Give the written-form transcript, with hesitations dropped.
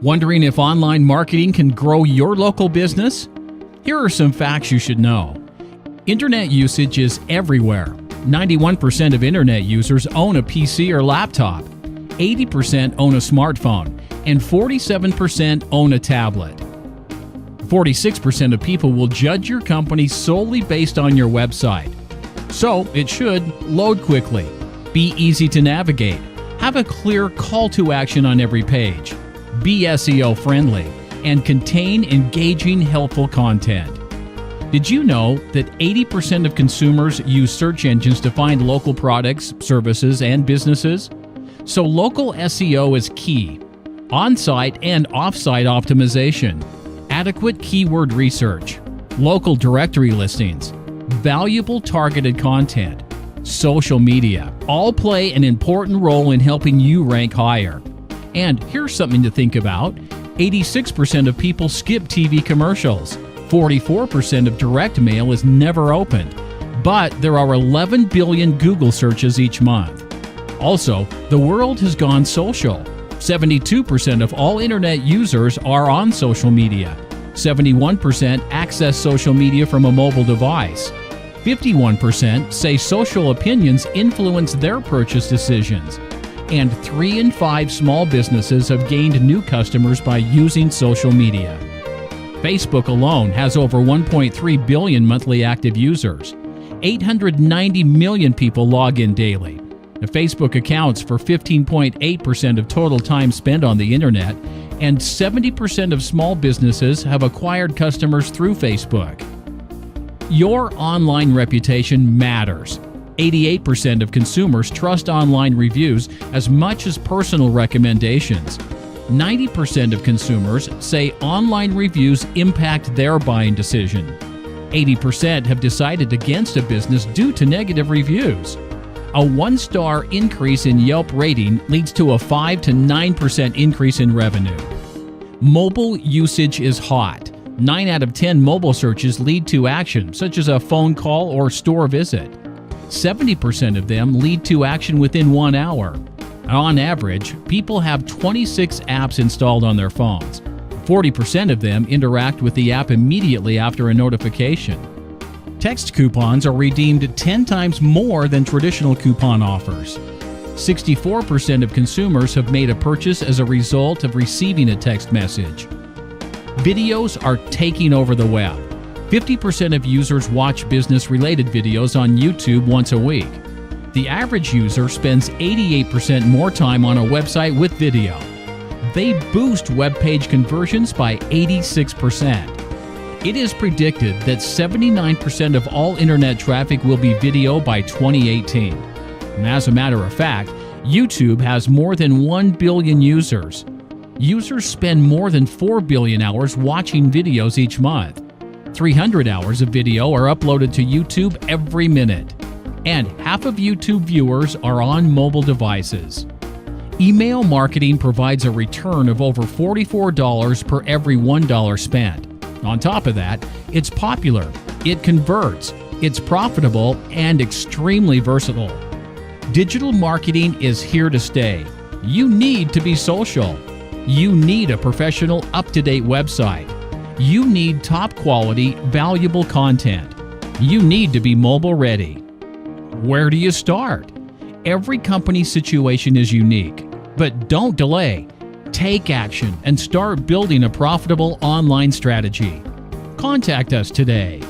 Wondering if online marketing can grow your local business? Here are some facts you should know. Internet usage is everywhere. 91% of internet users own a PC or laptop, 80% own a smartphone, and 47% own a tablet. 46% of people will judge your company solely based on your website. So it should load quickly, be easy to navigate, have a clear call to action on every page, be SEO friendly, and contain engaging, helpful content. Did you know that 80% of consumers use search engines to find local products, services, and businesses? So local SEO is key. On-site and off-site optimization, adequate keyword research, local directory listings, valuable targeted content, social media, all play an important role in helping you rank higher. And here's something to think about. 86% of people skip TV commercials. 44% of direct mail is never opened. But there are 11 billion Google searches each month. Also, the world has gone social. 72% of all internet users are on social media. 71% access social media from a mobile device. 51% say social opinions influence their purchase decisions. And 3 in 5 small businesses have gained new customers by using social media. Facebook alone has over 1.3 billion monthly active users. 890 million people log in daily. Now, Facebook accounts for 15.8% of total time spent on the internet, and 70% of small businesses have acquired customers through Facebook. Your online reputation matters. 88% of consumers trust online reviews as much as personal recommendations. 90% of consumers say online reviews impact their buying decision. 80% have decided against a business due to negative reviews. A 1-star increase in Yelp rating leads to a 5 to 9% increase in revenue. Mobile usage is hot. 9 out of 10 mobile searches lead to action, such as a phone call or store visit. 70% of them lead to action within 1 hour. On average, people have 26 apps installed on their phones. 40% of them interact with the app immediately after a notification. Text coupons are redeemed 10 times more than traditional coupon offers. 64% of consumers have made a purchase as a result of receiving a text message. Videos are taking over the web. 50% of users watch business-related videos on YouTube once a week. The average user spends 88% more time on a website with video. They boost web page conversions by 86%. It is predicted that 79% of all internet traffic will be video by 2018. And as a matter of fact, YouTube has more than 1 billion users. Users spend more than 4 billion hours watching videos each month. 300 hours of video are uploaded to YouTube every minute. And half of YouTube viewers are on mobile devices. Email marketing provides a return of over $44 per every $1 spent. On top of that, it's popular, it converts, it's profitable, and extremely versatile. Digital marketing is here to stay. You need to be social. You need a professional, up-to-date website. You need top-quality, valuable content. You need to be mobile ready. Where do you start? Every company's situation is unique, but don't delay. Take action and start building a profitable online strategy. Contact us today.